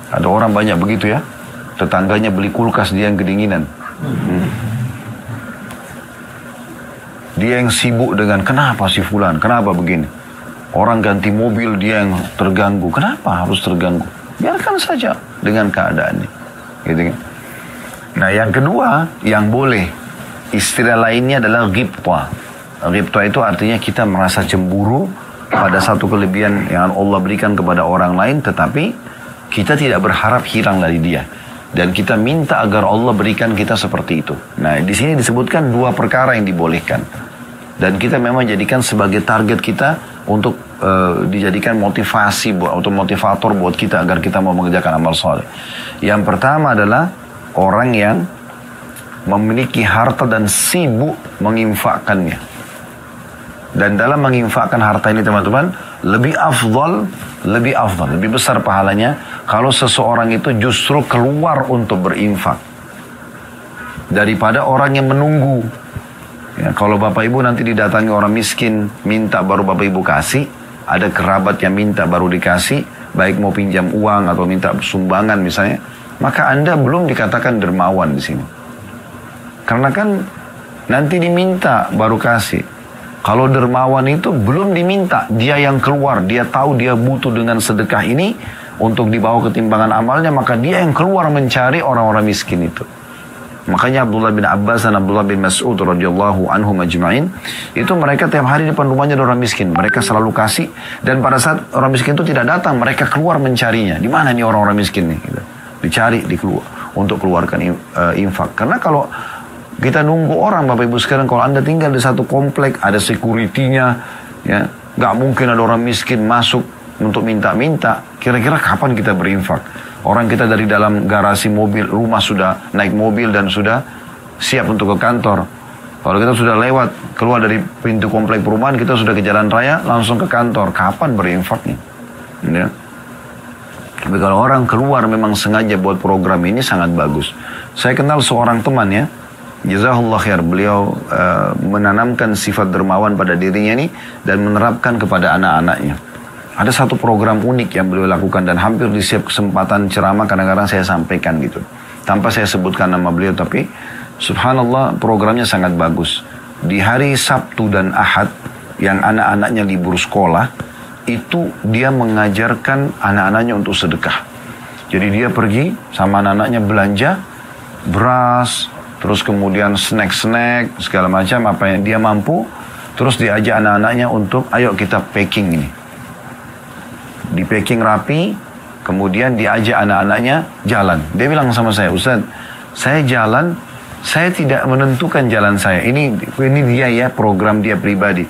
Ada orang banyak begitu ya. Tetangganya beli kulkas, dia yang kedinginan. Dia yang sibuk dengan kenapa si fulan, kenapa begini. Orang ganti mobil, dia yang terganggu. Kenapa harus terganggu? Biarkan saja dengan keadaannya. Gitu kan. Nah yang kedua, yang boleh. Istilah lainnya adalah ghibta. Ghibta itu artinya kita merasa cemburu pada satu kelebihan yang Allah berikan kepada orang lain, tetapi kita tidak berharap hilang dari dia. Dan kita minta agar Allah berikan kita seperti itu. Nah, di sini disebutkan dua perkara yang dibolehkan. Dan kita memang jadikan sebagai target kita untuk dijadikan motivasi atau motivator buat kita agar kita mau mengerjakan amal soleh. Yang pertama adalah orang yang memiliki harta dan sibuk menginfakkannya. Dan dalam menginfakkan harta ini teman-teman, lebih afdal, lebih besar pahalanya kalau seseorang itu justru keluar untuk berinfak daripada orang yang menunggu. Ya, kalau Bapak Ibu nanti didatangi orang miskin, minta baru Bapak Ibu kasih, ada kerabat yang minta baru dikasih, baik mau pinjam uang atau minta sumbangan misalnya, maka Anda belum dikatakan dermawan di sini. Karena kan nanti diminta baru kasih. Kalau dermawan itu belum diminta, dia yang keluar, dia tahu dia butuh dengan sedekah ini untuk dibawa ketimbangan amalnya, maka dia yang keluar mencari orang-orang miskin itu. Makanya Abdullah bin Abbas dan Abdullah bin Mas'ud radhiyallahu anhum ajma'in, itu mereka tiap hari di depan rumahnya ada orang miskin, mereka selalu kasih, dan pada saat orang miskin itu tidak datang, mereka keluar mencarinya. Di mana nih orang-orang miskin nih? Gitu. Dicari, dikeluar untuk keluarkan infak. Karena kalau kita nunggu orang, Bapak Ibu sekarang, kalau Anda tinggal di satu komplek, ada security-nya, ya, nggak mungkin ada orang miskin masuk untuk minta-minta. Kira-kira kapan kita berinfak? Orang kita dari dalam garasi mobil, rumah sudah naik mobil dan sudah siap untuk ke kantor. Kalau kita sudah lewat, keluar dari pintu komplek perumahan, kita sudah ke jalan raya, langsung ke kantor. Kapan berinfaknya? Ya. Tapi kalau orang keluar memang sengaja buat program ini sangat bagus. Saya kenal seorang teman ya, Jazakallah khair, beliau menanamkan sifat dermawan pada dirinya ini dan menerapkan kepada anak-anaknya. Ada satu program unik yang beliau lakukan dan hampir di setiap kesempatan ceramah kadang-kadang saya sampaikan gitu. Tanpa saya sebutkan nama beliau, tapi subhanallah programnya sangat bagus. Di hari Sabtu dan Ahad yang anak-anaknya libur sekolah, itu dia mengajarkan anak-anaknya untuk sedekah. Jadi dia pergi sama anak-anaknya belanja beras, terus kemudian snack-snack, segala macam apa yang dia mampu. Terus diajak anak-anaknya untuk, ayo kita packing ini. Di packing rapi, kemudian diajak anak-anaknya jalan. Dia bilang sama saya, Ustaz, saya jalan, saya tidak menentukan jalan saya. Ini dia ya, program dia pribadi.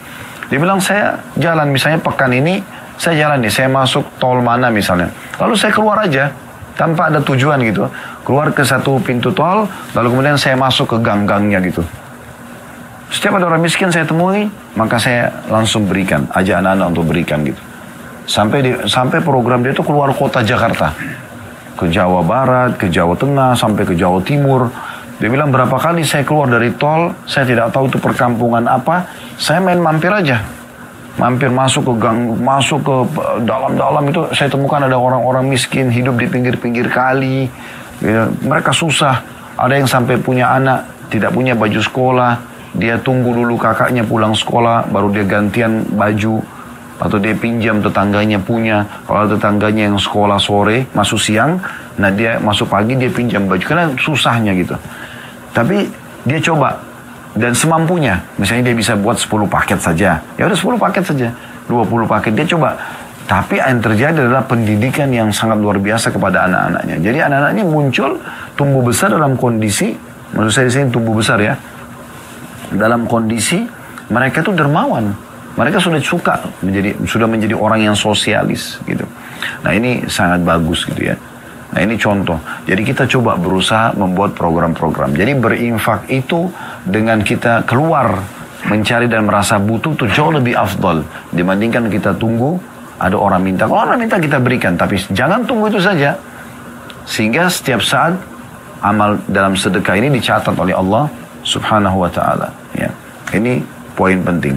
Dia bilang, saya jalan, misalnya pekan ini, saya jalan nih, saya masuk tol mana misalnya. Lalu saya keluar aja, tanpa ada tujuan gitu. Keluar ke satu pintu tol, lalu kemudian saya masuk ke gang-gangnya gitu. Setiap ada orang miskin saya temui, maka saya langsung berikan, ajak anak-anak untuk berikan gitu. Sampai program dia itu keluar kota Jakarta. Ke Jawa Barat, ke Jawa Tengah, sampai ke Jawa Timur. Dia bilang berapa kali saya keluar dari tol, saya tidak tahu itu perkampungan apa, saya main mampir aja. Mampir masuk ke gang, masuk ke dalam-dalam itu, saya temukan ada orang-orang miskin hidup di pinggir-pinggir kali. Ya, mereka susah. Ada yang sampai punya anak, tidak punya baju sekolah. Dia tunggu dulu kakaknya pulang sekolah, baru dia gantian baju. Atau dia pinjam tetangganya punya. Kalau tetangganya yang sekolah sore, masuk siang, nah dia masuk pagi dia pinjam baju. Karena susahnya gitu. Tapi dia coba. Dan semampunya. Misalnya dia bisa buat 10 paket saja. Ya udah 10 paket saja. 20 paket dia coba. Tapi yang terjadi adalah pendidikan yang sangat luar biasa kepada anak-anaknya. Jadi anak-anaknya muncul, tumbuh besar dalam kondisi, maksud saya di sini tumbuh besar ya, dalam kondisi mereka itu dermawan. Mereka sudah menjadi orang yang sosialis gitu. Nah ini sangat bagus gitu ya. Nah ini contoh. Jadi kita coba berusaha membuat program-program. Jadi berinfak itu dengan kita keluar mencari dan merasa butuh itu jauh lebih afdal dibandingkan kita tunggu ada orang minta. Kalau orang minta kita berikan, tapi jangan tunggu itu saja. Sehingga setiap saat amal dalam sedekah ini dicatat oleh Allah Subhanahu wa ta'ala. Ya. Ini poin penting.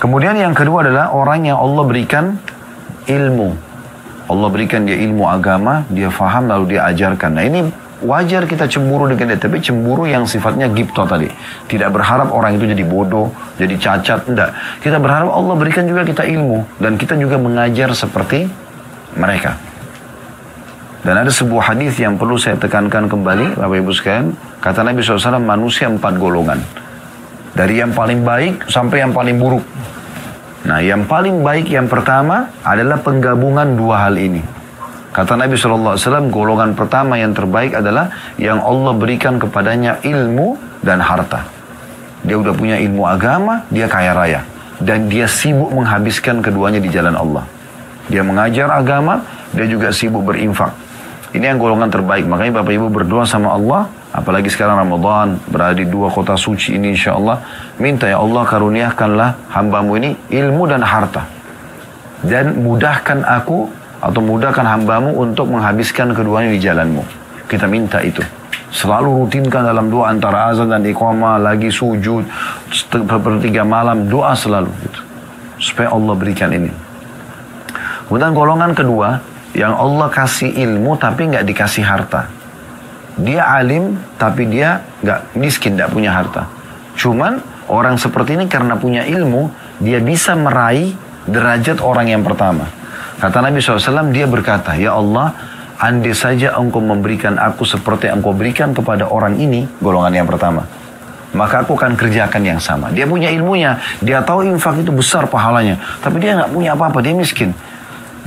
Kemudian yang kedua adalah orang yang Allah berikan ilmu. Allah berikan dia ilmu agama, dia faham lalu dia ajarkan. Nah ini wajar kita cemburu dengan dia, tapi cemburu yang sifatnya gibto tadi. Tidak berharap orang itu jadi bodoh, jadi cacat, enggak. Kita berharap Allah berikan juga kita ilmu, dan kita juga mengajar seperti mereka. Dan ada sebuah hadis yang perlu saya tekankan kembali, Bapak Ibu sekalian. Kata Nabi SAW, manusia 4 golongan. Dari yang paling baik sampai yang paling buruk. Nah yang paling baik yang pertama adalah penggabungan dua hal ini. Kata Nabi SAW, golongan pertama yang terbaik adalah yang Allah berikan kepadanya ilmu dan harta. Dia udah punya ilmu agama, dia kaya raya. Dan dia sibuk menghabiskan keduanya di jalan Allah. Dia mengajar agama, dia juga sibuk berinfak. Ini yang golongan terbaik. Makanya Bapak Ibu berdoa sama Allah, apalagi sekarang Ramadan, berada di 2 kota suci ini insya Allah. Minta ya Allah karuniakanlah hambamu ini ilmu dan harta. Dan mudahkan aku, atau mudahkan hambamu untuk menghabiskan keduanya di jalanmu. Kita minta itu. Selalu rutinkan dalam doa antara azan dan iqamah, lagi sujud, sepertiga malam, doa selalu. Gitu. Supaya Allah berikan ini. Kemudian golongan kedua, yang Allah kasih ilmu tapi nggak dikasih harta. Dia alim tapi dia nggak miskin, nggak punya harta. Cuman orang seperti ini karena punya ilmu, dia bisa meraih derajat orang yang pertama. Kata Nabi SAW, dia berkata, ya Allah, andai saja engkau memberikan aku seperti yang engkau berikan kepada orang ini, golongan yang pertama, maka aku akan kerjakan yang sama. Dia punya ilmunya, dia tahu infak itu besar pahalanya, tapi dia nggak punya apa-apa, dia miskin.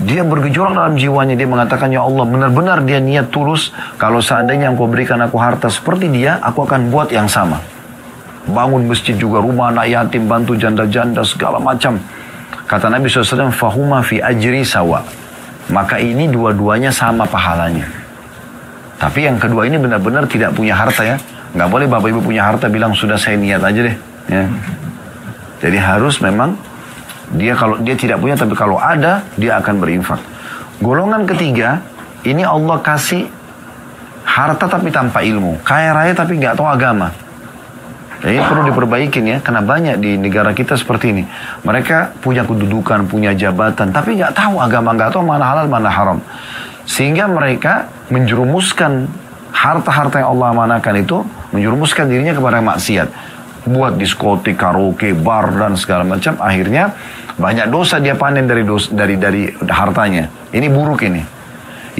Dia bergejolak dalam jiwanya, dia mengatakan, ya Allah, benar-benar dia niat tulus, kalau seandainya engkau berikan aku harta seperti dia, aku akan buat yang sama. Bangun masjid juga, rumah anak yatim, bantu janda-janda, segala macam. Kata Nabi SAW, fahuma fi ajri sawa. Maka ini dua-duanya sama pahalanya. Tapi yang kedua ini benar-benar tidak punya harta ya. Nggak boleh Bapak Ibu punya harta bilang sudah saya niat aja deh. Ya. Jadi harus memang dia kalau dia tidak punya, tapi kalau ada dia akan berinfak. Golongan ketiga, ini Allah kasih harta tapi tanpa ilmu. Kaya raya tapi nggak tahu agama. Jadi perlu diperbaikin ya, karena banyak di negara kita seperti ini. Mereka punya kedudukan, punya jabatan, tapi nggak tahu agama, nggak tahu mana halal, mana haram. Sehingga mereka menjerumuskan harta-harta yang Allah amanahkan itu, menjerumuskan dirinya kepada maksiat. Buat diskotik, karaoke, bar, dan segala macam. Akhirnya banyak dosa dia panen dari hartanya. Ini buruk ini.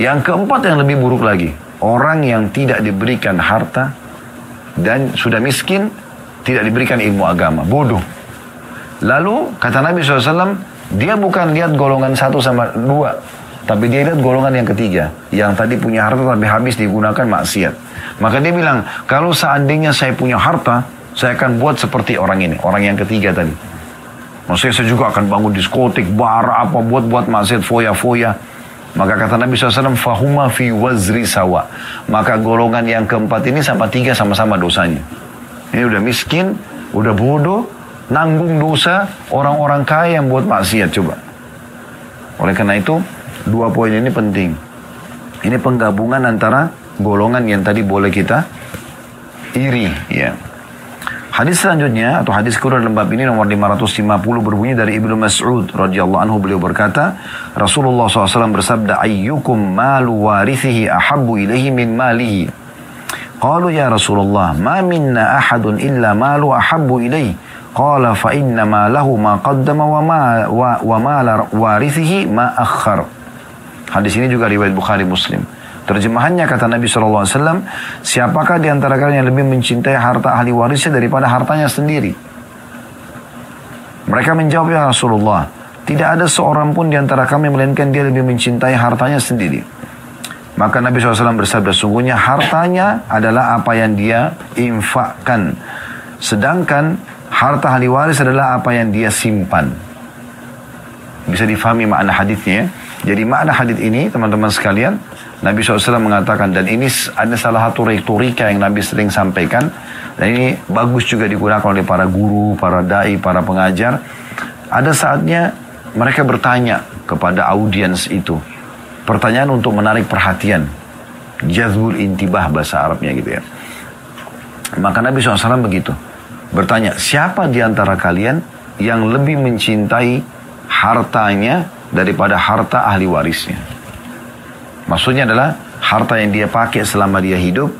Yang keempat yang lebih buruk lagi. Orang yang tidak diberikan harta dan sudah miskin, tidak diberikan ilmu agama, bodoh. Lalu kata Nabi SAW, dia bukan lihat golongan 1 sama 2, tapi dia lihat golongan yang ketiga, yang tadi punya harta tapi habis digunakan maksiat. Maka dia bilang, kalau seandainya saya punya harta, saya akan buat seperti orang ini, orang yang ketiga tadi. Maksudnya saya juga akan bangun diskotik, bar, apa, buat maksiat, foya-foya. Maka kata Nabi SAW, fahuma fi wazri sawa. Maka golongan yang keempat ini sama 3 sama-sama dosanya. Ini udah miskin, udah bodoh, nanggung dosa orang-orang kaya yang buat maksiat, coba. Oleh karena itu, 2 poin ini penting. Ini penggabungan antara golongan yang tadi boleh kita iri, ya. Hadis selanjutnya atau hadis kedua dalam bab ini nomor 550 berbunyi dari Ibnu Mas'ud radhiyallahu anhu, beliau berkata, Rasulullah SAW bersabda, ayyukum malu warithihi ahabbu ilaihi min malihi. Qalu ya Rasulullah, ma minna ahadun illa malu ahabbu ilaihi. Qala fa inna ma lahu ma qaddama wa ma warithihi ma akhar. Hadis ini juga riwayat Bukhari Muslim. Terjemahannya kata Nabi SAW, siapakah di antara kalian yang lebih mencintai harta ahli warisnya daripada hartanya sendiri? Mereka menjawab, ya Rasulullah, tidak ada seorang pun di antara kami melainkan dia lebih mencintai hartanya sendiri. Maka Nabi SAW bersabda, sungguhnya hartanya adalah apa yang dia infakkan. Sedangkan harta ahli waris adalah apa yang dia simpan. Bisa difahami makna hadisnya ya. Jadi makna hadis ini teman-teman sekalian, Nabi SAW mengatakan, dan ini ada salah satu retorika yang Nabi sering sampaikan, dan ini bagus juga digunakan oleh para guru, para da'i, para pengajar. Ada saatnya mereka bertanya kepada audiens itu, pertanyaan untuk menarik perhatian, jazbul intibah bahasa Arabnya gitu ya. Maka Nabi SAW begitu, bertanya, siapa di antara kalian yang lebih mencintai hartanya daripada harta ahli warisnya? Maksudnya adalah harta yang dia pakai selama dia hidup,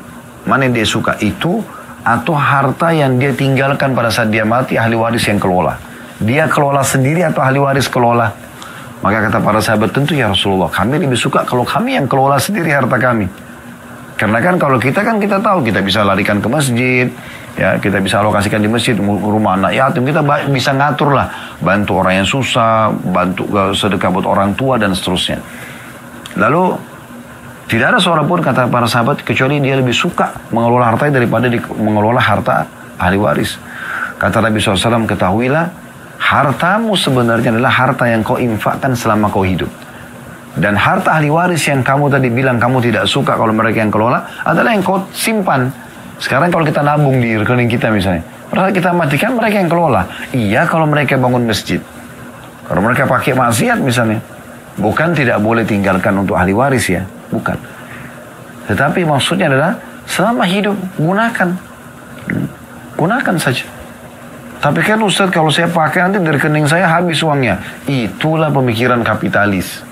mana yang dia suka itu, atau harta yang dia tinggalkan pada saat dia mati, ahli waris yang kelola. Dia kelola sendiri atau ahli waris kelola? Maka kata para sahabat, tentu ya Rasulullah, kami lebih suka kalau kami yang kelola sendiri harta kami. Karena kan kalau kita tahu, kita bisa larikan ke masjid, ya kita bisa alokasikan di masjid, rumah anak yatim, kita bisa ngatur lah, bantu orang yang susah, bantu sedekah buat orang tua dan seterusnya. Lalu tidak ada seorang pun kata para sahabat kecuali dia lebih suka mengelola hartanya daripada mengelola harta ahli waris. Kata Nabi SAW, ketahuilah hartamu sebenarnya adalah harta yang kau infakkan selama kau hidup. Dan harta ahli waris yang kamu tadi bilang kamu tidak suka kalau mereka yang kelola adalah yang kau simpan. Sekarang kalau kita nabung di rekening kita misalnya, pada kita matikan mereka yang kelola. Iya kalau mereka bangun masjid. Kalau mereka pakai maksiat misalnya, bukan tidak boleh tinggalkan untuk ahli waris ya, bukan. Tetapi maksudnya adalah selama hidup gunakan. Gunakan saja. Tapi kan Ustaz kalau saya pakai nanti dari rekening saya habis uangnya. Itulah pemikiran kapitalis.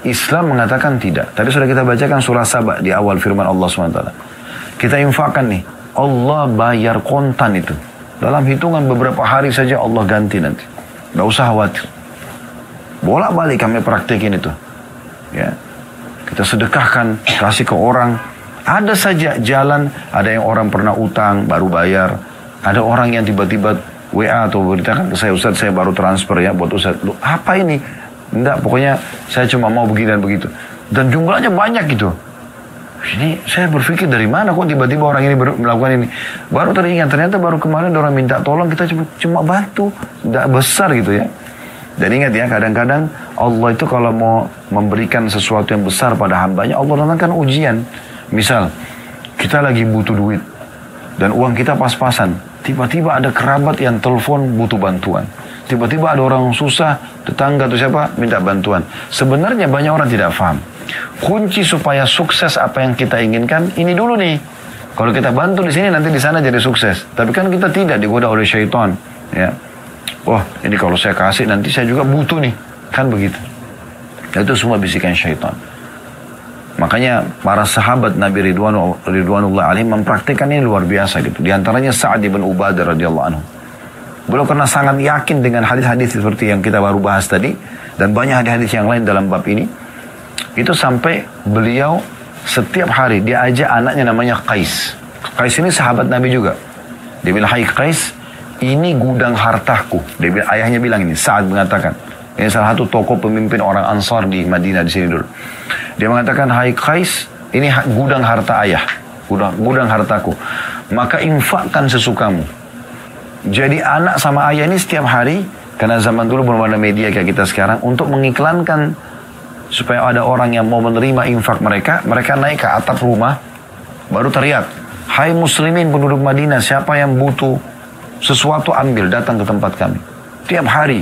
Islam mengatakan tidak. Tadi sudah kita bacakan surah Saba di awal firman Allah SWT. Kita infakkan nih. Allah bayar kontan itu. Dalam hitungan beberapa hari saja Allah ganti nanti. Gak usah khawatir. Bolak-balik kami praktekin itu. Ya. Kita sedekahkan, kasih ke orang. Ada saja jalan, ada yang orang pernah utang, baru bayar. Ada orang yang tiba-tiba WA atau beritakan ke saya, Ustaz saya baru transfer ya buat Ustaz. Loh, apa ini? Enggak, pokoknya saya cuma mau begini dan begitu. Dan jumlahnya banyak gitu. Ini saya berpikir dari mana kok tiba-tiba orang ini melakukan ini. Baru teringat, ternyata baru kemarin orang minta tolong, kita cuma bantu. Enggak besar gitu ya. Dan ingat ya, kadang-kadang Allah itu kalau mau memberikan sesuatu yang besar pada hambanya, Allah datangkan ujian. Misal, kita lagi butuh duit. Dan uang kita pas-pasan. Tiba-tiba ada kerabat yang telepon butuh bantuan. Tiba-tiba ada orang susah, tetangga atau siapa minta bantuan. Sebenarnya banyak orang tidak paham. Kunci supaya sukses apa yang kita inginkan, ini dulu nih. Kalau kita bantu di sini, nanti di sana jadi sukses. Tapi kan kita tidak digoda oleh syaitan. Ya. Wah, ini kalau saya kasih, nanti saya juga butuh nih. Kan begitu. Itu semua bisikan syaitan. Makanya para sahabat Nabi Ridwanullah alaihim mempraktikkan ini luar biasa gitu. Di antaranya Sa'ad bin Ubadah radhiyallahu anhu. Beliau karena sangat yakin dengan hadis-hadis seperti yang kita baru bahas tadi. Dan banyak hadis-hadis yang lain dalam bab ini. Itu sampai beliau setiap hari dia ajak anaknya namanya Qais. Qais ini sahabat Nabi juga. Dia bilang, hai Qais, ini gudang hartaku. Dia bilang, ayahnya bilang ini, Sa'ad mengatakan. Ini salah satu tokoh pemimpin orang Ansar di Madinah di sini dulu. Dia mengatakan, hai Qais, ini gudang harta ayah. Gudang hartaku. Maka infakkan sesukamu. Jadi anak sama ayah ini setiap hari, karena zaman dulu belum ada media kayak kita sekarang, untuk mengiklankan supaya ada orang yang mau menerima infak mereka naik ke atap rumah, baru teriak, hai muslimin penduduk Madinah, siapa yang butuh sesuatu ambil, datang ke tempat kami. Tiap hari.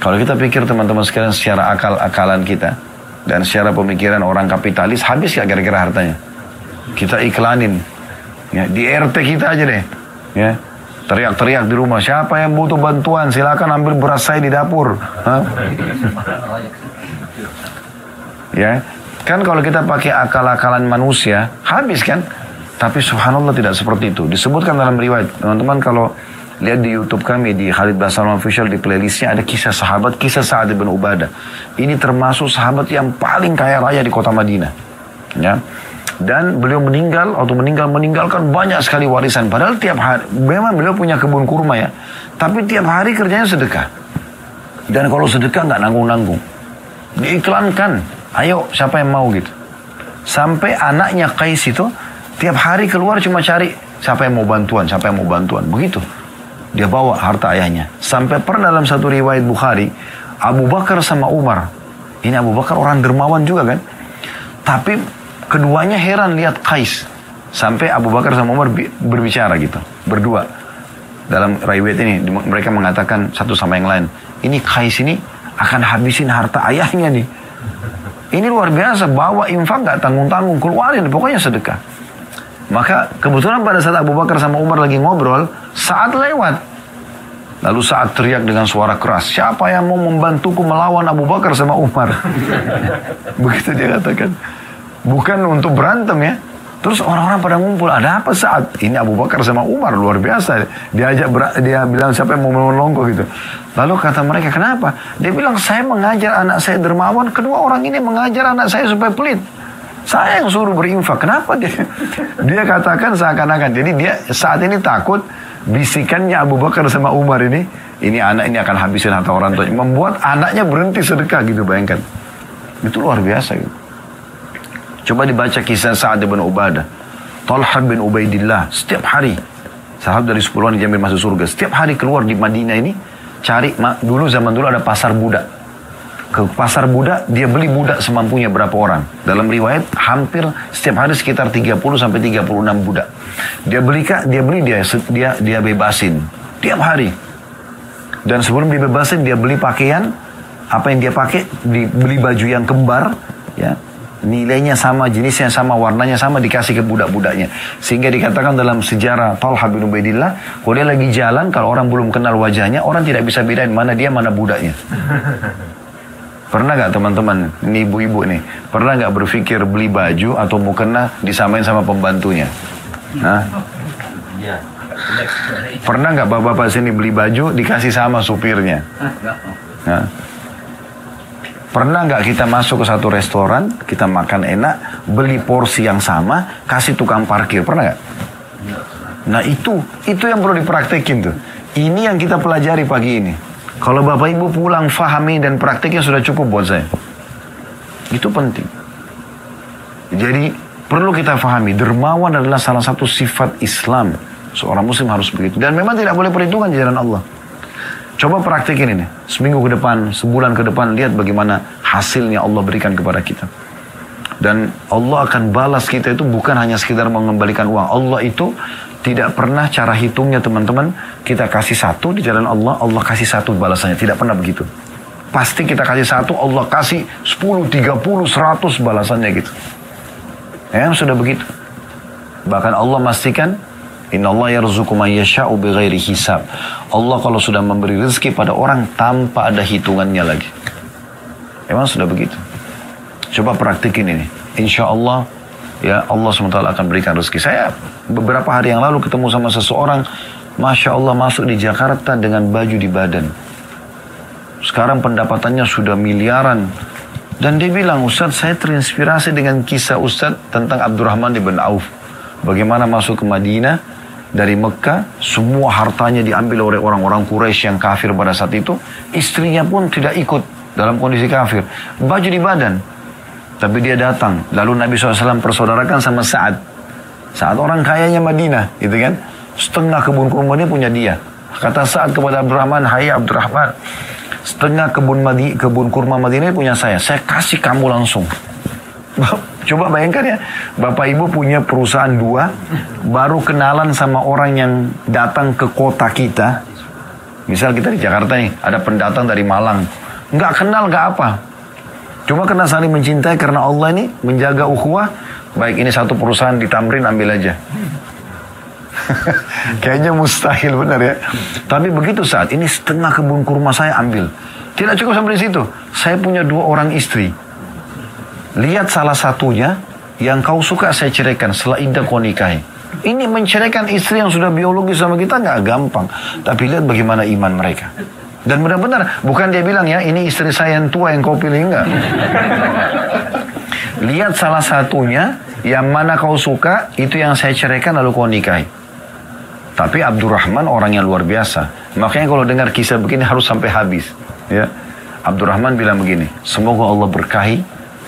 Kalau kita pikir teman-teman sekalian secara akal-akalan kita, dan secara pemikiran orang kapitalis, habis gak kira-kira hartanya? Kita iklanin. Ya, di RT kita aja deh. Ya. Teriak-teriak di rumah, siapa yang butuh bantuan silakan ambil beras saya di dapur. Ya, kan kalau kita pakai akal-akalan manusia habis kan, tapi subhanallah tidak seperti itu. Disebutkan dalam riwayat, teman-teman kalau lihat di YouTube kami di Khalid Basalam Official, di playlistnya ada kisah sahabat, kisah Sa'ad bin Ubadah. Ini termasuk sahabat yang paling kaya raya di kota Madinah. Ya. Dan beliau meninggalkan banyak sekali warisan. Padahal tiap hari, memang beliau punya kebun kurma ya. Tapi tiap hari kerjanya sedekah. Dan kalau sedekah nggak nanggung-nanggung. Diiklankan. Ayo siapa yang mau gitu. Sampai anaknya Qais itu tiap hari keluar cuma cari siapa yang mau bantuan. Begitu. Dia bawa harta ayahnya. Sampai pernah dalam satu riwayat Bukhari, Abu Bakar sama Umar. Ini Abu Bakar orang dermawan juga kan. Tapi keduanya heran lihat Qais. Sampai Abu Bakar sama Umar berbicara gitu. Berdua. Dalam riwayat ini mereka mengatakan satu sama yang lain, ini Qais ini akan habisin harta ayahnya nih. Ini luar biasa. Bawa infak gak tanggung-tanggung. Keluarin pokoknya sedekah. Maka kebetulan pada saat Abu Bakar sama Umar lagi ngobrol, Sa'ad lewat. Lalu Sa'ad teriak dengan suara keras, siapa yang mau membantuku melawan Abu Bakar sama Umar? Begitu dia katakan. Bukan untuk berantem ya. Terus orang-orang pada ngumpul, ada apa Sa'ad? Ini Abu Bakar sama Umar, luar biasa. Dia bilang siapa yang mau menolongku gitu. Lalu kata mereka, kenapa? Dia bilang, saya mengajar anak saya dermawan, kedua orang ini mengajar anak saya supaya pelit. Saya yang suruh berinfak, kenapa dia? Dia katakan seakan-akan, jadi dia saat ini takut, bisikannya Abu Bakar sama Umar ini anak ini akan habisin harta orang tua. Membuat anaknya berhenti sedekah gitu, bayangkan. Itu luar biasa gitu. Coba dibaca kisah Sa'ad bin Ubadah. Talha bin Ubaidillah. Setiap hari. Sahabat dari 10 dijamin masuk surga. Setiap hari keluar di Madinah ini. Cari. Zaman dulu ada pasar budak. Ke pasar budak. Dia beli budak semampunya berapa orang. Dalam riwayat hampir setiap hari sekitar 30 sampai 36 budak. Dia bebasin. Tiap hari. Dan sebelum dibebasin dia beli pakaian. Apa yang dia pakai. Beli baju yang kembar. Ya. Nilainya sama, jenisnya sama, warnanya sama, dikasih ke budak-budaknya. Sehingga dikatakan dalam sejarah Talha bin Ubaidillah, kalau dia lagi jalan, kalau orang belum kenal wajahnya, orang tidak bisa bedain mana dia, mana budaknya. Pernah gak teman-teman, ini ibu-ibu nih, pernah gak berpikir beli baju atau mau kena disamain sama pembantunya? Hah? Pernah gak bapak-bapak sini beli baju dikasih sama supirnya? Hah? Pernah nggak kita masuk ke satu restoran, kita makan enak, beli porsi yang sama, kasih tukang parkir, pernah nggak? Nah itu yang perlu dipraktekin tuh. Ini yang kita pelajari pagi ini. Kalau bapak ibu pulang fahami dan prakteknya sudah cukup buat saya. Itu penting. Jadi perlu kita fahami, dermawan adalah salah satu sifat Islam. Seorang muslim harus begitu. Dan memang tidak boleh perhitungan di jalan Allah. Coba praktekin ini. Seminggu ke depan, sebulan ke depan, lihat bagaimana hasilnya Allah berikan kepada kita. Dan Allah akan balas kita itu bukan hanya sekedar mengembalikan uang. Allah itu tidak pernah cara hitungnya teman-teman. Kita kasih satu di jalan Allah, Allah kasih satu balasannya. Tidak pernah begitu. Pasti kita kasih satu, Allah kasih 10, 30, 100 balasannya gitu. Ya, sudah begitu. Bahkan Allah memastikan, Inna Allah yarzuqu man yasha'u bighairi hisab. Allah kalau sudah memberi rezeki pada orang tanpa ada hitungannya lagi. Emang sudah begitu. Coba praktikin ini. Insya Allah, ya Allah SWT akan berikan rezeki. Saya beberapa hari yang lalu ketemu sama seseorang, Masya Allah masuk di Jakarta dengan baju di badan. Sekarang pendapatannya sudah miliaran. Dan dia bilang, Ustaz saya terinspirasi dengan kisah Ustaz tentang Abdurrahman bin Auf. Bagaimana masuk ke Madinah. Dari Mekah, semua hartanya diambil oleh orang-orang Quraisy yang kafir pada saat itu. Istrinya pun tidak ikut dalam kondisi kafir. Baju di badan. Tapi dia datang. Lalu Nabi SAW persaudarakan sama Sa'ad. Sa'ad orang kayanya Madinah. Gitu kan. Setengah kebun kurma ini punya dia. Kata Sa'ad kepada Abdurrahman, hai Abdurrahman. Setengah kebun kurma Madinah ini punya saya. Saya kasih kamu langsung. Coba bayangkan ya, bapak ibu punya perusahaan 2, baru kenalan sama orang yang datang ke kota kita. Misal kita di Jakarta nih, ada pendatang dari Malang. Nggak kenal, nggak apa. Cuma karena saling mencintai karena Allah ini menjaga ukhuwah. Baik ini satu perusahaan di Tamrin, ambil aja. Kayaknya mustahil benar ya. Tapi begitu saat ini setengah kebun kurma saya ambil. Tidak cukup sampai di situ. Saya punya 2 orang istri. Lihat salah satunya, yang kau suka saya ceraikan, setelah iddah kau nikahi. Ini menceraikan istri yang sudah biologis sama kita nggak gampang. Tapi lihat bagaimana iman mereka. Dan benar-benar, bukan dia bilang ya, ini istri saya yang tua yang kau pilih, enggak. Lihat salah satunya, yang mana kau suka, itu yang saya ceraikan lalu kau nikahi. Tapi Abdurrahman orang yang luar biasa. Makanya kalau dengar kisah begini harus sampai habis. Ya, Abdurrahman bilang begini, semoga Allah berkahi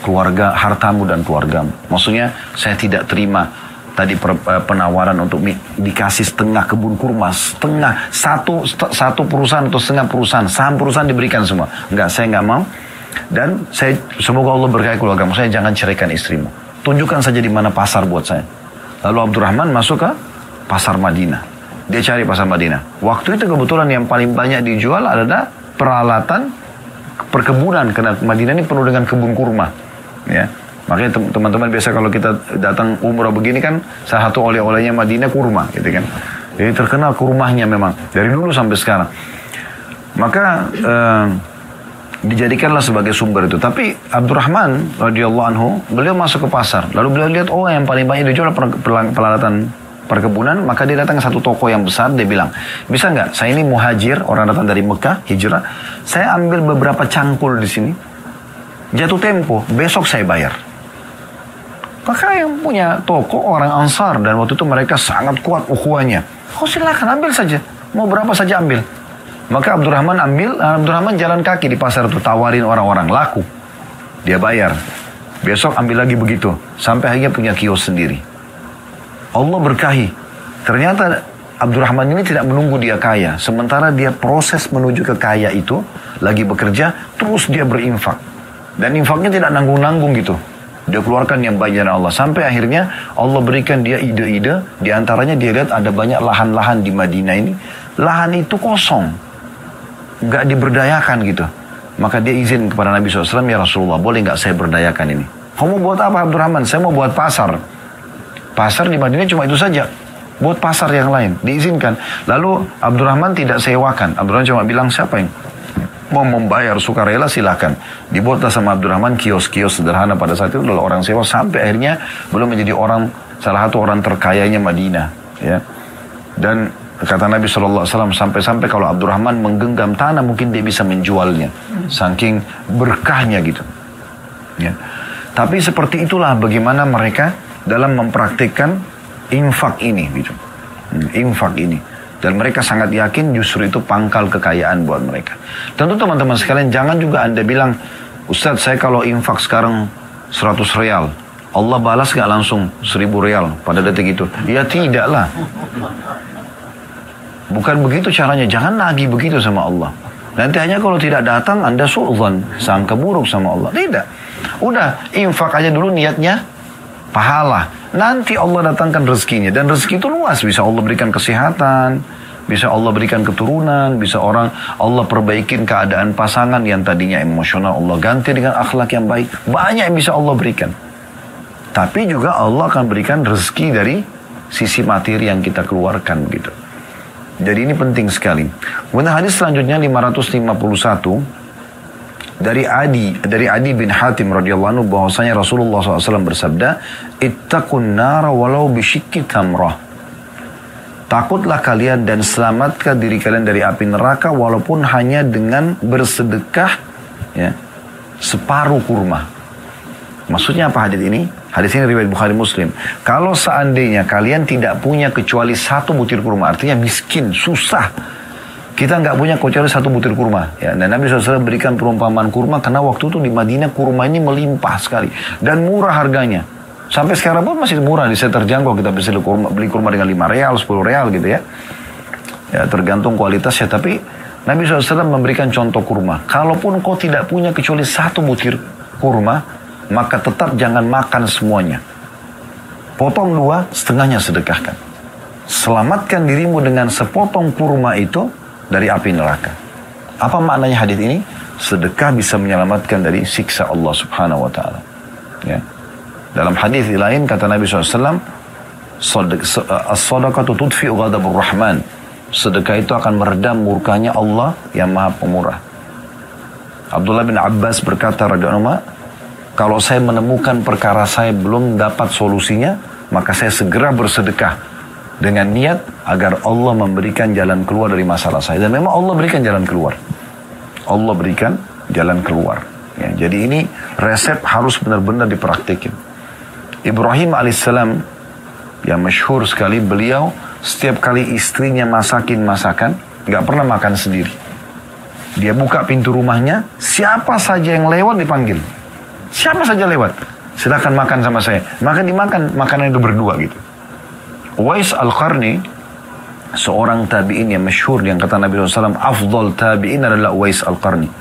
keluarga, hartamu dan keluargamu. Maksudnya saya tidak terima tadi penawaran untuk dikasih setengah kebun kurma, satu perusahaan atau setengah perusahaan, saham perusahaan diberikan semua. Enggak, saya enggak mau. Dan saya semoga Allah berkahi keluargamu. Saya jangan ceraikan istrimu. Tunjukkan saja di mana pasar buat saya. Lalu Abdurrahman masuk ke pasar Madinah. Dia cari pasar Madinah. Waktu itu kebetulan yang paling banyak dijual adalah peralatan perkebunan, karena Madinah ini penuh dengan kebun kurma. Ya, makanya teman-teman biasa kalau kita datang umrah begini kan salah satu oleh-olehnya Madinah kurma, gitu kan. Jadi terkenal kurmanya memang dari dulu sampai sekarang. Maka dijadikanlah sebagai sumber itu. Tapi Abdurrahman radhiyallahu anhu, beliau masuk ke pasar. Lalu beliau lihat, oh yang paling banyak dijual peralatan perkebunan. Maka dia datang ke satu toko yang besar. Dia bilang, bisa nggak? Saya ini muhajir, orang datang dari Mekah, hijrah. Saya ambil beberapa cangkul di sini. Jatuh tempo, besok saya bayar. Maka yang punya toko orang Ansar, dan waktu itu mereka sangat kuat ukhuwahnya. Oh silakan ambil saja, mau berapa saja ambil. Maka Abdurrahman jalan kaki di pasar itu, tawarin orang-orang, laku. Dia bayar. Besok ambil lagi begitu, sampai akhirnya punya kios sendiri. Allah berkahi. Ternyata Abdurrahman ini tidak menunggu dia kaya. Sementara dia proses menuju ke kaya itu, lagi bekerja, terus dia berinfak. Dan infaknya tidak nanggung-nanggung gitu. Dia keluarkan yang banyak dari Allah. Sampai akhirnya Allah berikan dia ide-ide. Di antaranya dia lihat ada banyak lahan-lahan di Madinah ini. Lahan itu kosong. Nggak diberdayakan gitu. Maka dia izin kepada Nabi SAW, ya Rasulullah, boleh nggak saya berdayakan ini? Kamu buat apa Abdurrahman? Saya mau buat pasar. Pasar di Madinah cuma itu saja. Buat pasar yang lain. Diizinkan. Lalu Abdurrahman tidak sewakan. Abdurrahman cuma bilang, siapa yang mau membayar sukarela silakan. Dibuatlah sama Abdurrahman kios-kios sederhana pada saat itu adalah orang sewa, sampai akhirnya belum menjadi salah satu orang terkayanya Madinah, ya. Dan kata Nabi SAW, sampai-sampai kalau Abdurrahman menggenggam tanah mungkin dia bisa menjualnya, saking berkahnya gitu, ya. Tapi seperti itulah bagaimana mereka dalam mempraktikkan infak ini gitu. Infak ini. Dan mereka sangat yakin justru itu pangkal kekayaan buat mereka. Tentu teman-teman sekalian, jangan juga Anda bilang, Ustadz saya kalau infak sekarang 100 real, Allah balas gak langsung 1000 real pada detik itu? Ya tidaklah. Bukan begitu caranya, jangan nagih begitu sama Allah. Nanti hanya kalau tidak datang Anda su'zan, sangka buruk sama Allah. Tidak. Udah, infak aja dulu niatnya pahala. Nanti Allah datangkan rezekinya. Dan rezeki itu luas. Bisa Allah berikan kesehatan. Bisa Allah berikan keturunan. Bisa Allah perbaikin keadaan pasangan yang tadinya emosional. Allah ganti dengan akhlak yang baik. Banyak yang bisa Allah berikan. Tapi juga Allah akan berikan rezeki dari sisi materi yang kita keluarkan gitu. Jadi ini penting sekali. Kemudian hadis selanjutnya 551. Dari Adi bin Hatim radhiyallahu anhu bahwasanya Rasulullah SAW bersabda, ittaqun nara walau bisyikki tamrah. Takutlah kalian dan selamatkan diri kalian dari api neraka walaupun hanya dengan bersedekah, ya, separuh kurma. Maksudnya apa hadis ini? Hadis ini riwayat Bukhari Muslim. Kalau seandainya kalian tidak punya kecuali satu butir kurma, artinya miskin, susah. Kita nggak punya kecuali satu butir kurma. Ya, dan Nabi SAW berikan perumpamaan kurma karena waktu itu di Madinah kurma ini melimpah sekali. Dan murah harganya. Sampai sekarang pun masih murah, bisa terjangkau. Kita bisa beli kurma dengan 5 real, 10 real gitu ya. Ya tergantung kualitasnya. Tapi Nabi SAW memberikan contoh kurma. Kalaupun kau tidak punya kecuali satu butir kurma, maka tetap jangan makan semuanya. Potong 2, setengahnya sedekahkan. Selamatkan dirimu dengan sepotong kurma itu dari api neraka. Apa maknanya hadis ini? Sedekah bisa menyelamatkan dari siksa Allah Subhanahu wa taala. Ya. Dalam hadis lain kata Nabi SAW, as-sadaqatu tudfi'u ghadabur rahman. Sedekah itu akan meredam murkanya Allah yang Maha Pemurah. Abdullah bin Abbas berkata radhiyallahu anhu, kalau saya menemukan perkara saya belum dapat solusinya, maka saya segera bersedekah dengan niat agar Allah memberikan jalan keluar dari masalah saya. Dan memang Allah berikan jalan keluar. Allah berikan jalan keluar. Ya, jadi ini resep harus benar-benar dipraktikin. Ibrahim alaihissalam yang masyhur sekali, beliau setiap kali istrinya masakin masakan, nggak pernah makan sendiri. Dia buka pintu rumahnya, siapa saja yang lewat dipanggil. Siapa saja lewat, silakan makan sama saya. Maka dimakan makanan itu berdua gitu. Uwais Al-Qarni, seorang tabi'in yang masyhur yang kata Nabi SAW, afdal tabi'in adalah Uwais Al-Qarni.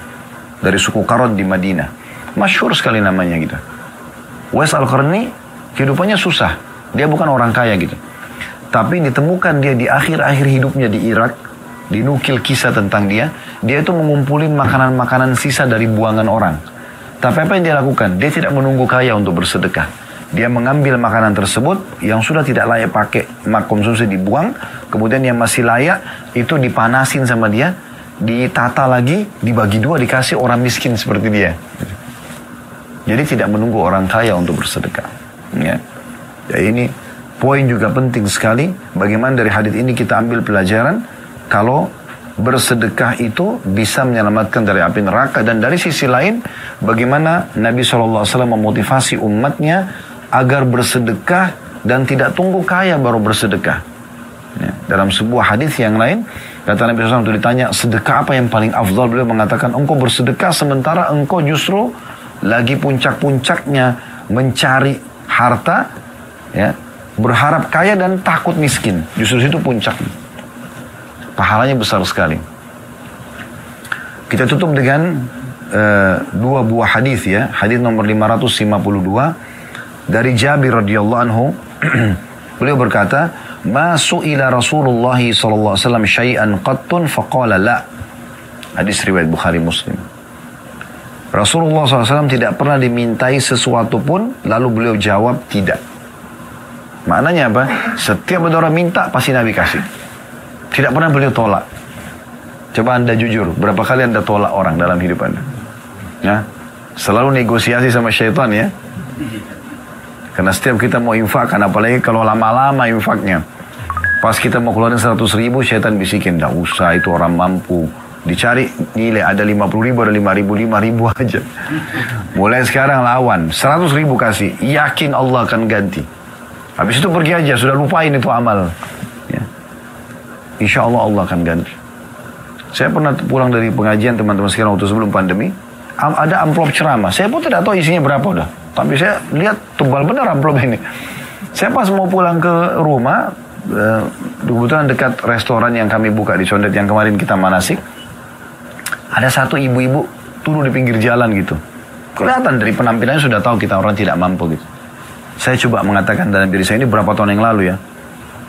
Dari suku Qarad di Madinah. Masyhur sekali namanya gitu. Uwais Al-Qarni, kehidupannya susah. Dia bukan orang kaya gitu. Tapi ditemukan dia di akhir-akhir hidupnya di Irak, dinukil kisah tentang dia itu mengumpulin makanan-makanan sisa dari buangan orang. Tapi apa yang dia lakukan? Dia tidak menunggu kaya untuk bersedekah. Dia mengambil makanan tersebut yang sudah tidak layak pakai konsumsi dibuang, kemudian yang masih layak itu dipanasin sama dia, ditata lagi, dibagi dua, dikasih orang miskin seperti dia. Jadi tidak menunggu orang kaya untuk bersedekah. Ya. Jadi ini poin juga penting sekali. Bagaimana dari hadis ini kita ambil pelajaran kalau bersedekah itu bisa menyelamatkan dari api neraka. Dan dari sisi lain, bagaimana Nabi SAW memotivasi umatnya agar bersedekah dan tidak tunggu kaya baru bersedekah. Ya. Dalam sebuah hadis yang lain, kata Nabi SAW itu ditanya, sedekah apa yang paling afdal? Beliau mengatakan, engkau bersedekah sementara engkau justru lagi puncak-puncaknya mencari harta, ya, berharap kaya dan takut miskin. Justru itu puncaknya. Pahalanya besar sekali. Kita tutup dengan dua buah hadis, ya. Hadis nomor 552 dari Jabir radhiyallahu anhu. Beliau berkata, "Ma su'ila Rasulullah sallallahu alaihi wasallam syai'an qattun faqala la." Hadis riwayat Bukhari Muslim. Rasulullah SAW tidak pernah dimintai sesuatu pun, lalu beliau jawab tidak. Maknanya apa? Setiap ada orang minta, pasti Nabi kasih. Tidak pernah beliau tolak. Coba Anda jujur, berapa kali Anda tolak orang dalam hidup Anda? Ya? Selalu negosiasi sama syaitan, ya. Karena setiap kita mau infakkan, apalagi kalau lama-lama infaknya. Pas kita mau keluarin 100 ribu, syaitan bisikin, "Nggak usah, itu orang mampu." Dicari nilai, ada 50 ribu, ada 5 ribu aja. Mulai sekarang lawan, 100 ribu kasih, yakin Allah akan ganti. Habis itu pergi aja, sudah lupain itu amal. Ya. Insya Allah Allah akan ganti. Saya pernah pulang dari pengajian teman-teman sekarang waktu sebelum pandemi, ada amplop ceramah. Saya pun tidak tahu isinya berapa udah. Tapi saya lihat tebal benar amplop ini. Saya pas mau pulang ke rumah, kebetulan dekat restoran yang kami buka di Condet yang kemarin kita manasik, ada satu ibu-ibu turun di pinggir jalan gitu. Kelihatan dari penampilannya sudah tahu kita orang tidak mampu gitu. Saya coba mengatakan dalam diri saya, ini berapa tahun yang lalu ya.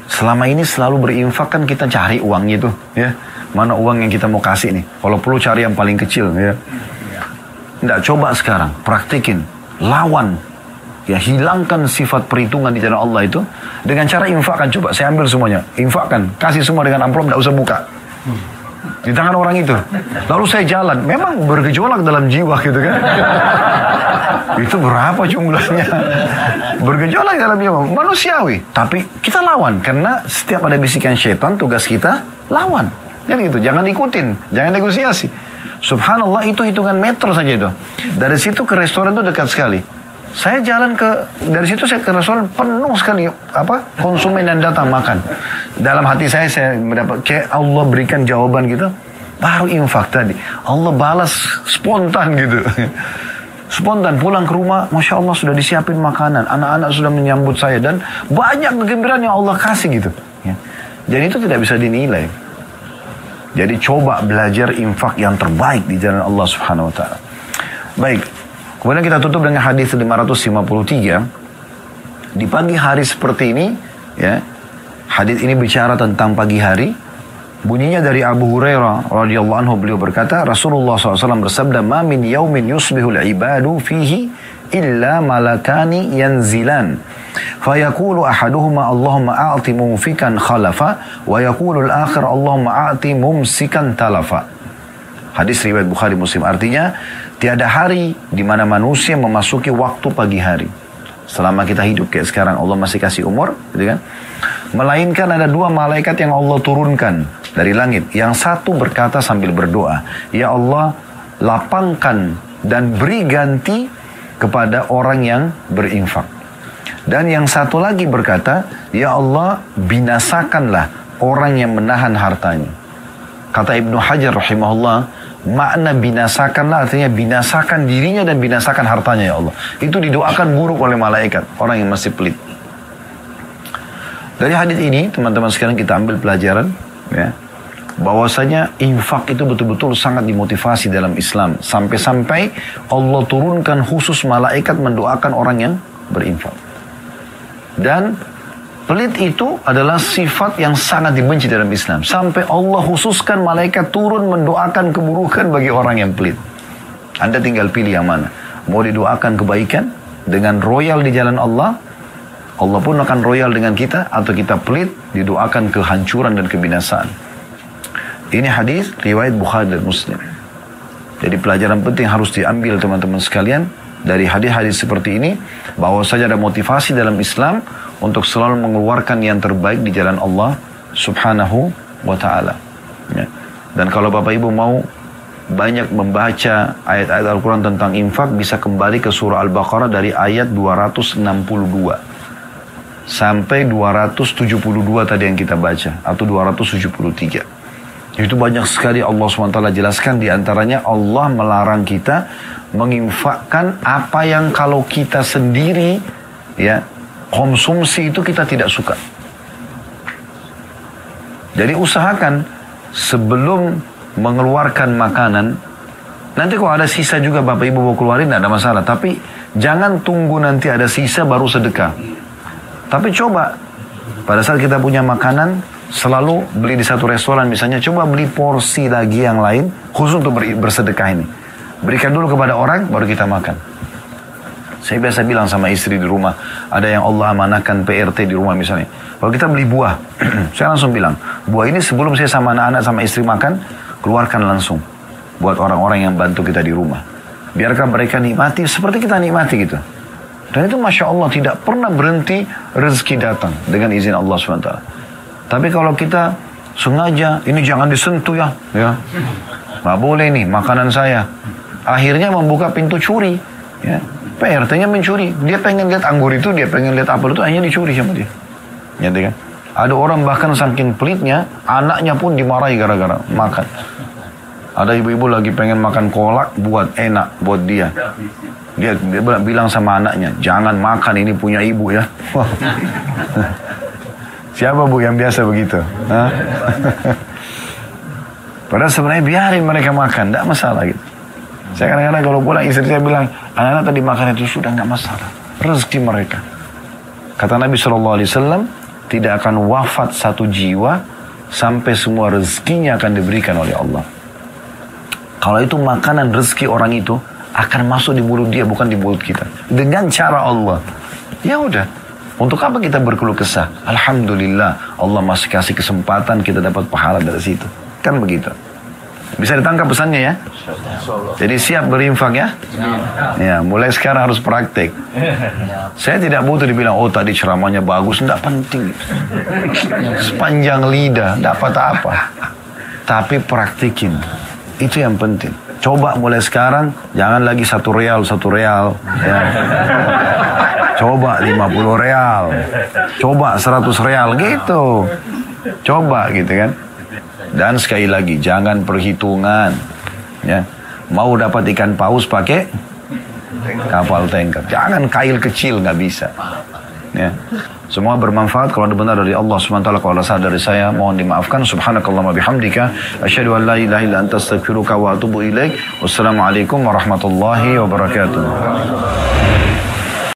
Selama ini selalu berinfak kan kita cari uangnya itu, ya. Mana uang yang kita mau kasih nih. Kalau perlu cari yang paling kecil, ya. Nggak, coba sekarang, praktikin. Lawan. Ya, hilangkan sifat perhitungan di jalan Allah itu. Dengan cara infakkan, coba. Saya ambil semuanya. Infakkan. Kasih semua dengan amplop, nggak usah buka. Di tangan orang itu. Lalu saya jalan. Memang bergejolak dalam jiwa gitu kan. Itu berapa jumlahnya? Bergejolak dalam jiwa. Manusiawi. Tapi kita lawan. Karena setiap ada bisikan syaitan, tugas kita lawan. Kan gitu. Jangan ikutin. Jangan negosiasi. Subhanallah, itu hitungan meter saja itu. Dari situ ke restoran itu dekat sekali. Saya jalan dari situ saya ke restoran penuh sekali konsumen yang datang makan. Dalam hati saya mendapat kayak Allah berikan jawaban gitu. Baru infak tadi. Allah balas spontan gitu. Spontan pulang ke rumah, Masya Allah sudah disiapin makanan. Anak-anak sudah menyambut saya. Dan banyak kegembiraan yang Allah kasih gitu. Ya. Jadi itu tidak bisa dinilai. Jadi coba belajar infak yang terbaik di jalan Allah Subhanahu Wa Taala. Baik. Kemudian kita tutup dengan hadis 553. Di pagi hari seperti ini, ya, hadis ini bicara tentang pagi hari. Bunyinya dari Abu Hurairah radhiyallahu anhu, beliau berkata, Rasulullah SAW bersabda, "Ma min yaumin yusbihul ibadu fihi illa malakani yanzilan. Fayaqulu ahaduhuma Allahumma a'ti mumfikan khalafa, wa yaqulu al-akhir Allahumma a'ti mumsikan talafa." Hadis riwayat Bukhari Muslim. Artinya, tiada hari di mana manusia memasuki waktu pagi hari. Selama kita hidup kayak sekarang, Allah masih kasih umur, gitu kan? Melainkan ada dua malaikat yang Allah turunkan dari langit. Yang satu berkata sambil berdoa, "Ya Allah, lapangkan dan beri ganti kepada orang yang berinfak." Dan yang satu lagi berkata, "Ya Allah, binasakanlah orang yang menahan hartanya." Kata Ibnu Hajar rahimahullah, makna binasakanlah artinya binasakan dirinya dan binasakan hartanya, ya Allah. Itu didoakan buruk oleh malaikat, orang yang masih pelit. Dari hadis ini, teman-teman sekalian, kita ambil pelajaran, ya, bahwasanya infak itu betul-betul sangat dimotivasi dalam Islam. Sampai-sampai Allah turunkan khusus malaikat mendoakan orang yang berinfak. Dan pelit itu adalah sifat yang sangat dibenci dalam Islam. Sampai Allah khususkan malaikat turun mendoakan keburukan bagi orang yang pelit. Anda tinggal pilih yang mana. Mau didoakan kebaikan dengan royal di jalan Allah, Allah pun akan royal dengan kita, atau kita pelit, didoakan kehancuran dan kebinasaan. Ini hadis riwayat Bukhari dan Muslim. Jadi pelajaran penting harus diambil teman-teman sekalian dari hadis-hadis seperti ini, bahwa saja ada motivasi dalam Islam untuk selalu mengeluarkan yang terbaik di jalan Allah Subhanahu wa ta'ala. Ya. Dan kalau Bapak Ibu mau banyak membaca ayat-ayat Al-Quran tentang infak, bisa kembali ke surah Al-Baqarah dari ayat 262 sampai 272 tadi yang kita baca, atau 273. Itu banyak sekali Allah SWT jelaskan, diantaranya Allah melarang kita menginfakkan apa yang kalau kita sendiri ya konsumsi itu kita tidak suka. Jadi usahakan sebelum mengeluarkan makanan, nanti kalau ada sisa juga Bapak Ibu mau keluarin tidak ada masalah, tapi jangan tunggu nanti ada sisa baru sedekah. Tapi coba pada saat kita punya makanan, selalu beli di satu restoran misalnya, coba beli porsi lagi yang lain khusus untuk bersedekah ini. Berikan dulu kepada orang, baru kita makan. Saya biasa bilang sama istri di rumah, ada yang Allah amanahkan PRT di rumah misalnya. Kalau kita beli buah, saya langsung bilang, buah ini sebelum saya sama anak-anak sama istri makan, keluarkan langsung buat orang-orang yang bantu kita di rumah. Biarkan mereka nikmati seperti kita nikmati gitu. Dan itu Masya Allah tidak pernah berhenti rezeki datang dengan izin Allah SWT. Tapi kalau kita sengaja, ini jangan disentuh ya. Nggak boleh nih makanan saya. Akhirnya membuka pintu curi. Ya. PRT-nya mencuri. Dia pengen lihat anggur itu, dia pengen lihat apel itu, akhirnya dicuri sama dia. Ya, kan? Ada orang bahkan saking pelitnya, anaknya pun dimarahi gara-gara makan. Ada ibu-ibu lagi pengen makan kolak, buat enak buat dia. Dia bilang sama anaknya, jangan makan, ini punya ibu ya. Siapa Bu yang biasa begitu? Padahal sebenarnya biarin mereka makan, tidak masalah gitu. Saya kadang-kadang kalau pulang istri saya bilang, anak-anak tadi makan itu sudah nggak masalah, rezeki mereka. Kata Nabi SAW, tidak akan wafat satu jiwa sampai semua rezekinya akan diberikan oleh Allah. Kalau itu makanan rezeki orang itu akan masuk di mulut dia, bukan di mulut kita, dengan cara Allah. Ya udah. Untuk apa kita berkeluh kesah? Alhamdulillah, Allah masih kasih kesempatan kita dapat pahala dari situ. Kan begitu. Bisa ditangkap pesannya ya? Jadi siap berinfak ya? Ya, mulai sekarang harus praktek. Saya tidak butuh dibilang, oh tadi ceramahnya bagus, tidak penting. Sepanjang lidah, dapat apa. Tapi praktikin. Itu yang penting. Coba mulai sekarang, jangan lagi 1 real. Ya. Coba 50 real, coba 100 real gitu. Coba gitu kan. Dan sekali lagi, jangan perhitungan. Ya. Mau dapat ikan paus pakai kapal tanker. Jangan kail kecil, nggak bisa. Ya. Semua bermanfaat kalau benar dari Allah SWT. Kalau salah dari saya, mohon dimaafkan. Subhanakallahumma bihamdika, asyhadu an la ilaha illa anta astaghfiruka wa atubu ilaik. Wassalamualaikum warahmatullahi wabarakatuh.